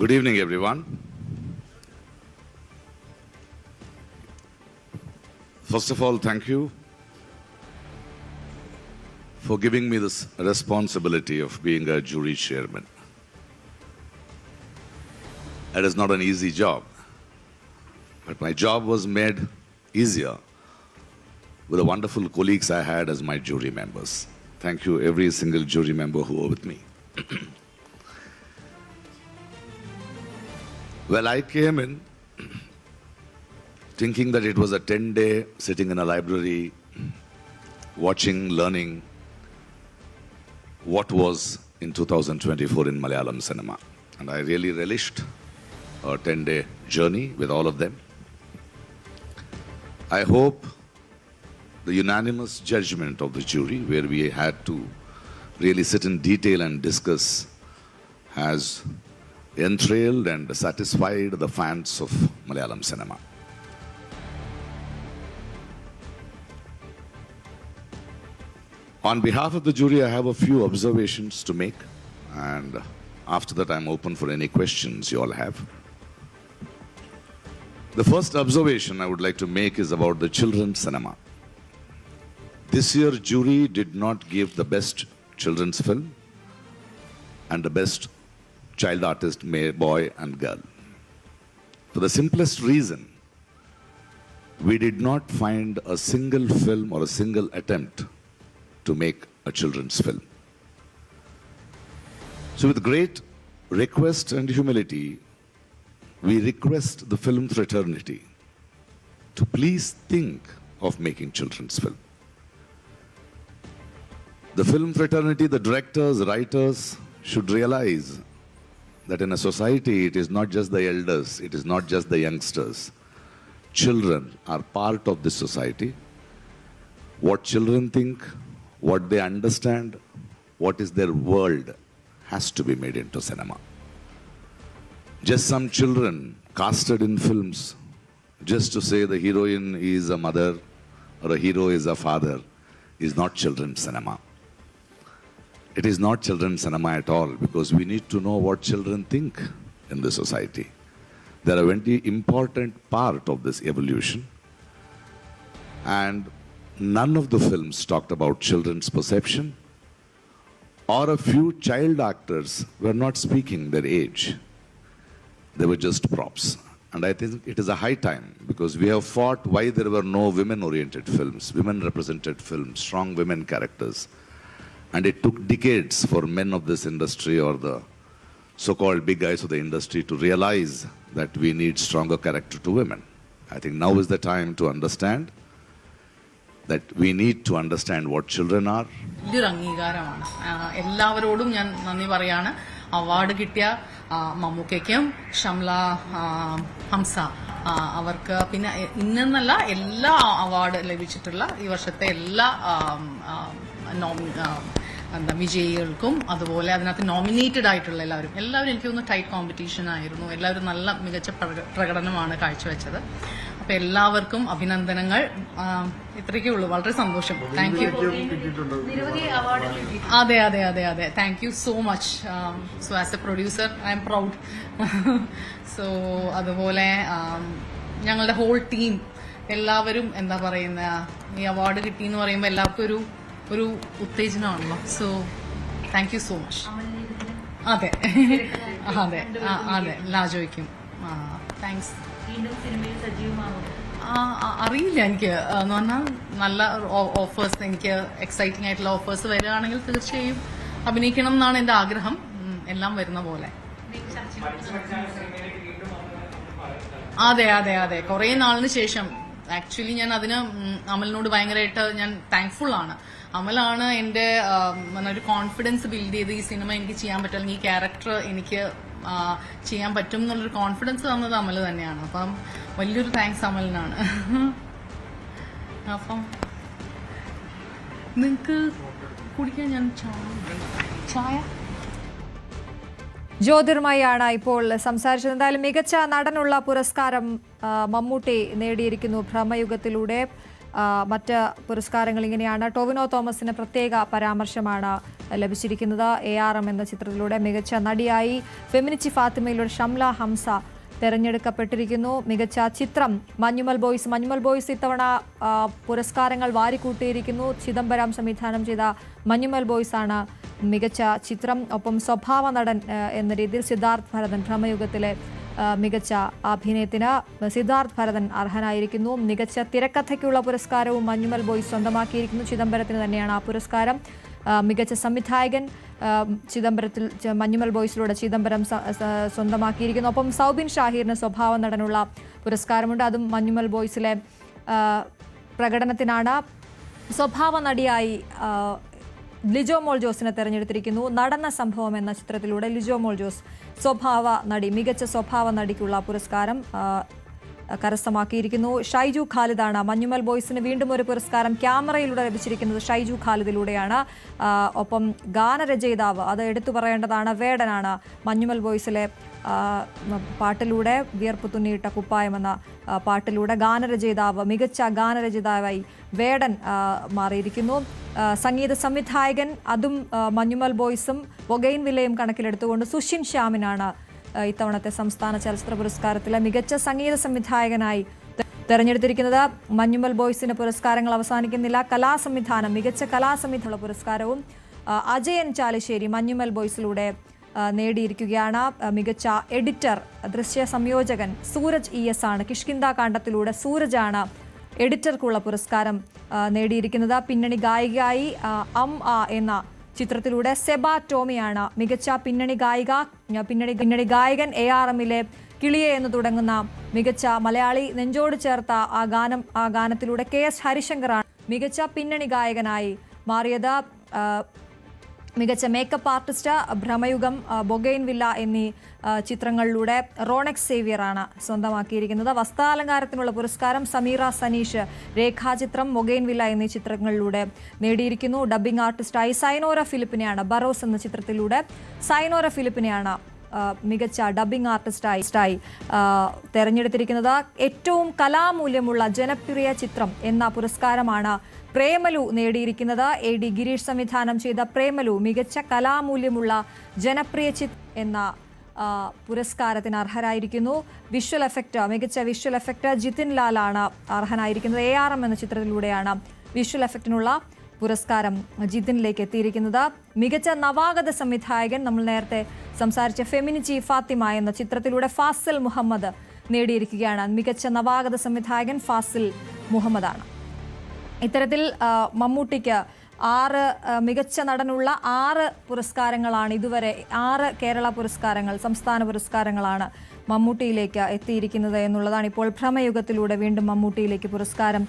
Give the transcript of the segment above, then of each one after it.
Good evening, everyone. First of all, thank you for giving me this responsibility of being a jury chairman. It is not an easy job, but my job was made easier with the wonderful colleagues I had as my jury members. Thank you, every single jury member who were with me. Well, I came in thinking that it was a 10-day sitting in a library, watching, learning what was in 2024 in Malayalam cinema. And I really relished a 10-day journey with all of them. I hope the unanimous judgment of the jury, where we had to really sit in detail and discuss, has enthralled and satisfied the fans of Malayalam cinema. On behalf of the jury, I have a few observations to make, and after that I'm open for any questions you all have. The first observation I would like to make is about the children's cinema. This year, jury did not give the best children's film and the best child artist, boy and girl. For the simplest reason, we did not find a single film or a single attempt to make a children's film. So with great request and humility, we request the film fraternity to please think of making children's film. The film fraternity, the directors, writers should realize that in a society, it is not just the elders, it is not just the youngsters. Children are part of this society. What children think, what they understand, what is their world has to be made into cinema. Just some children casted in films just to say the heroine is a mother or a hero is a father is not children's cinema. It is not children's cinema at all, because we need to know what children think in the society. They are a very important part of this evolution. And none of the films talked about children's perception, or a few child actors were not speaking their age. They were just props. And I think it is a high time, because we have fought why there were no women-oriented films, women-represented films, strong women characters. And it took decades for men of this industry or the so-called big guys of the industry to realize that we need stronger character to women. I think now is the time to understand that we need to understand what children are. വലിയൊരു അംഗീകാരമാണ്. എല്ലാവരോടും ഞാൻ നന്ദി പറയാണ്. Award കിട്ടിയ മമ്മൂക്കയ്ക്കും ഷംല ഹംസ അവർക്ക്, പിന്നെ ഇന്നെന്നല്ല എല്ലാ അവാർഡ് ലഭിച്ചിട്ടുള്ള ഈ വർഷത്തെ എല്ലാ വിജയികൾക്കും, അതുപോലെ അതിനകത്ത് നോമിനേറ്റഡ് ആയിട്ടുള്ള എല്ലാവരും എനിക്ക് തോന്നുന്നു ടൈറ്റ് കോമ്പറ്റീഷൻ ആയിരുന്നു. എല്ലാവരും നല്ല മികച്ച പ്രകടനമാണ് കാഴ്ചവെച്ചത്. അപ്പൊ എല്ലാവർക്കും അഭിനന്ദനങ്ങൾ. ഇത്രയൊക്കെ ഉള്ളൂ. വളരെ സന്തോഷം. Thank you. അതെ അതെ അതെ അതെ thank you so much. So as A producer I am proud. So അതുപോലെ ഞങ്ങളുടെ ഹോൾ ടീം എല്ലാവരും എന്താ പറയുന്ന, ഈ അവാർഡ് കിട്ടിയെന്ന് പറയുമ്പോൾ എല്ലാവർക്കും ഒരു ഉത്തേജനമാണല്ലോ. So thank you so much. അതെ അതെ അതെ ലാജോയ്ക്കും താങ്ക്സ്. അറിയില്ല എനിക്ക് എന്ന് പറഞ്ഞാൽ നല്ല ഓഫേഴ്സ്, എനിക്ക് എക്സൈറ്റിംഗ് ആയിട്ടുള്ള ഓഫേഴ്സ് വരികയാണെങ്കിൽ തീർച്ചയായും അഭിനയിക്കണം എന്നാണ് എന്റെ ആഗ്രഹം. എല്ലാം വരുന്ന പോലെ. അതെ അതെ അതെ കുറെ നാളിന് ശേഷം ആക്ച്വലി ഞാൻ അതിന് അമലിനോട് ഭയങ്കരമായിട്ട് ഞാൻ താങ്ക്ഫുൾ ആണ്. അമലാണ് എന്റെ ഒരു കോൺഫിഡൻസ് ബിൽഡ് ചെയ്ത് ഈ സിനിമ എനിക്ക് ചെയ്യാൻ പറ്റും, അല്ലെങ്കിൽ ഈ ക്യാരക്ടർ എനിക്ക് ചെയ്യാൻ പറ്റും എന്നുള്ളൊരു കോൺഫിഡൻസ് തന്നത് അമൽ തന്നെയാണ്. അപ്പം വലിയൊരു താങ്ക്സ് അമലിനാണ്. അപ്പം നിങ്ങക്ക് കുടിക്കാൻ ഞാൻ ചായ ജ്യോതിർമയാണ് ഇപ്പോൾ സംസാരിച്ചത്. എന്തായാലും മികച്ച നടനുള്ള പുരസ്കാരം മമ്മൂട്ടി നേടിയിരിക്കുന്നു ഭ്രമയുഗത്തിലൂടെ. മറ്റ് പുരസ്കാരങ്ങൾ ഇങ്ങനെയാണ്. ടൊവിനോ തോമസിന് പ്രത്യേക പരാമർശമാണ് ലഭിച്ചിരിക്കുന്നത്. ARM എന്ന ചിത്രത്തിലൂടെ മികച്ച നടിയായി ഫെമിനിച്ചി ഫാത്തിമയിലൂടെ ഷംല ഹംസ തെരഞ്ഞെടുക്കപ്പെട്ടിരിക്കുന്നു. മികച്ച ചിത്രം മഞ്ഞുമൽ ബോയ്സ് ഇത്തവണ പുരസ്കാരങ്ങൾ വാരിക്കൂട്ടിയിരിക്കുന്നു. ചിദംബരം സംവിധാനം ചെയ്ത മഞ്ഞുമൽ ബോയ്സ് ആണ് മികച്ച ചിത്രം. ഒപ്പം സ്വഭാവ നടൻ എന്ന രീതിയിൽ സിദ്ധാർത്ഥ് ഭരതൻ ഭ്രമയുഗത്തിലെ മികച്ച അഭിനയത്തിന് സിദ്ധാർത്ഥ് ഭരതൻ അർഹനായിരിക്കുന്നു. മികച്ച തിരക്കഥയ്ക്കുള്ള പുരസ്കാരവും മഞ്ഞുമൽ ബോയ്സ് സ്വന്തമാക്കിയിരിക്കുന്നു. ചിദംബരത്തിന് തന്നെയാണ് ആ പുരസ്കാരം. മികച്ച സംവിധായകൻ മഞ്ഞുമൽ ബോയ്സിലൂടെ ചിദംബരം സ്വന്തമാക്കിയിരിക്കുന്നു. ഒപ്പം സൗബിൻ ഷാഹിറിന് സ്വഭാവ നടനുള്ള പുരസ്കാരമുണ്ട്. അതും മഞ്ഞുമൽ ബോയ്സിലെ പ്രകടനത്തിനാണ്. സ്വഭാവ നടിയായി ലിജോ മോൾ ജോസിനെ തെരഞ്ഞെടുത്തിരിക്കുന്നു. നടന്ന സംഭവം എന്ന ചിത്രത്തിലൂടെ ലിജോ മോൾ ജോസ് മികച്ച സ്വഭാവ നടിക്കുള്ള പുരസ്കാരം കരസ്ഥമാക്കിയിരിക്കുന്നു. ഷൈജു ഖാലിദാണ് മഞ്ഞുമൽ ബോയ്സിന് വീണ്ടും ഒരു പുരസ്കാരം ക്യാമറയിലൂടെ ലഭിച്ചിരിക്കുന്നത്. ഷൈജു ഖാലിദിലൂടെയാണ്. ഒപ്പം ഗാനരചയിതാവ്, അത് എടുത്തു പറയേണ്ടതാണ്, വേടനാണ്. മഞ്ഞുമൽ ബോയ്സിലെ പാട്ടിലൂടെ വിയർപ്പ് തുന്നിയിട്ട കുപ്പായം എന്ന പാട്ടിലൂടെ മികച്ച ഗാനരചയിതാവായി വേടൻ മാറിയിരിക്കുന്നു. സംഗീത സംവിധായകൻ, അതും മഞ്ഞുമൽ ബോയ്സും ബൊഗൈൻ വില്ലയും കണക്കിലെടുത്തുകൊണ്ട് സുഷിൻ ശ്യാമിനാണ് ഇത്തവണത്തെ സംസ്ഥാന ചലച്ചിത്ര പുരസ്കാരത്തിലെ മികച്ച സംഗീത സംവിധായകനായി തെരഞ്ഞെടുത്തിരിക്കുന്നത്. മഞ്ഞുമൽ ബോയ്സിന് പുരസ്കാരങ്ങൾ അവസാനിക്കുന്നില്ല. മികച്ച കലാസംവിധാനമുള്ള പുരസ്കാരവും അജയൻ ചാലിശ്ശേരി മഞ്ഞുമൽ ബോയ്സിലൂടെ നേടിയിരിക്കുകയാണ്. മികച്ച എഡിറ്റർ, ദൃശ്യ സംയോജകൻ സൂരജ് ES ആണ്. കിഷ്കിന്ദ കാണ്ഡത്തിലൂടെ സൂരജാണ് എഡിറ്റർക്കുള്ള പുരസ്കാരം നേടിയിരിക്കുന്നത്. പിന്നണി ഗായികയായി എന്ന ചിത്രത്തിലൂടെ സെബ ടോമിയാണ് മികച്ച പിന്നണി ഗായകൻ. ARMലെ കിളിയെ എന്ന് തുടങ്ങുന്ന മികച്ച മലയാളി നെഞ്ചോട് ചേർത്ത ആ ഗാനത്തിലൂടെ KS ഹരിശങ്കറാണ് മികച്ച പിന്നണി ഗായകനായി മാറിയത്. മികച്ച മേക്കപ്പ് ആർട്ടിസ്റ്റ് ഭ്രമയുഗം, ബൊഗൈൻ വില്ല എന്നീ ചിത്രങ്ങളിലൂടെ റോണക്സ് സേവ്യറാണ് സ്വന്തമാക്കിയിരിക്കുന്നത്. വസ്ത്രാലങ്കാരത്തിനുള്ള പുരസ്കാരം സമീറ സനീഷ് രേഖാചിത്രം, ബൊഗൈൻ വില്ല എന്നീ ചിത്രങ്ങളിലൂടെ നേടിയിരിക്കുന്നു. ഡബ്ബിംഗ് ആർട്ടിസ്റ്റായി സൈനോര ഫിലിപ്പിനെയാണ് ബറോസ് എന്ന ചിത്രത്തിലൂടെ മികച്ച ഡബ്ബിംഗ് ആർട്ടിസ്റ്റായി തെരഞ്ഞെടുത്തിരിക്കുന്നത്. ഏറ്റവും കലാമൂല്യമുള്ള ജനപ്രിയ ചിത്രം എന്ന പുരസ്കാരമാണ് പ്രേമലു നേടിയിരിക്കുന്നത്. AD ഗിരീഷ് സംവിധാനം ചെയ്ത പ്രേമലു മികച്ച കലാമൂല്യമുള്ള ജനപ്രിയ ചിത്രം എന്ന പുരസ്കാരത്തിന് അർഹരായിരിക്കുന്നു. മികച്ച വിഷ്വൽ എഫക്റ്റ് ജിതിൻ ലാലാണ് അർഹനായിരിക്കുന്നത്. ARM എന്ന ചിത്രത്തിലൂടെയാണ് വിഷ്വൽ എഫക്റ്റിനുള്ള പുരസ്കാരം ജിതിനിലേക്ക് എത്തിയിരിക്കുന്നത്. മികച്ച നവാഗത സംവിധായകൻ, നമ്മൾ നേരത്തെ സംസാരിച്ച ഫെമിനിച്ചി ഫാത്തിമ എന്ന ചിത്രത്തിലൂടെ ഫാസിൽ മുഹമ്മദ് നേടിയിരിക്കുകയാണ്. മികച്ച നവാഗത സംവിധായകൻ ഫാസിൽ മുഹമ്മദാണ്. ഇത്തരത്തിൽ മമ്മൂട്ടിക്ക് 6 മികച്ച നടനുള്ള 6 പുരസ്കാരങ്ങളാണ് ഇതുവരെ, 6 കേരള പുരസ്കാരങ്ങൾ, സംസ്ഥാന പുരസ്കാരങ്ങളാണ് മമ്മൂട്ടിയിലേക്ക് എത്തിയിരിക്കുന്നത് എന്നുള്ളതാണ്. ഇപ്പോൾ ഭ്രമയുഗത്തിലൂടെ വീണ്ടും മമ്മൂട്ടിയിലേക്ക് പുരസ്കാരം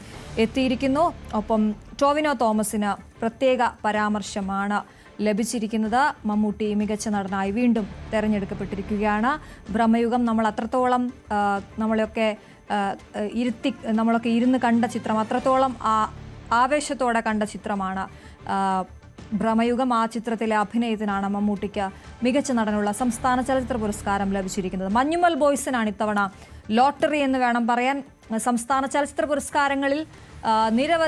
എത്തിയിരിക്കുന്നു. ഒപ്പം ടൊവിനോ തോമസിന് പ്രത്യേക പരാമർശമാണ് ലഭിച്ചിരിക്കുന്നത്. മമ്മൂട്ടി മികച്ച നടനായി വീണ്ടും തെരഞ്ഞെടുക്കപ്പെട്ടിരിക്കുകയാണ്. ഭ്രമയുഗം നമ്മളൊക്കെ ഇരുന്ന് കണ്ട ചിത്രം, അത്രത്തോളം ആവേശത്തോടെ കണ്ട ചിത്രമാണ് ഭ്രമയുഗം. ആ ചിത്രത്തിലെ അഭിനയത്തിനാണ് മമ്മൂട്ടിക്ക് മികച്ച നടനുള്ള സംസ്ഥാന ചലച്ചിത്ര പുരസ്കാരം ലഭിച്ചിരിക്കുന്നത്. മഞ്ഞുമൽ ബോയ്സിനാണ് ഇത്തവണ ലോട്ടറി എന്ന് വേണം പറയാൻ. സംസ്ഥാന ചലച്ചിത്ര പുരസ്കാരങ്ങളിൽ നിരവധി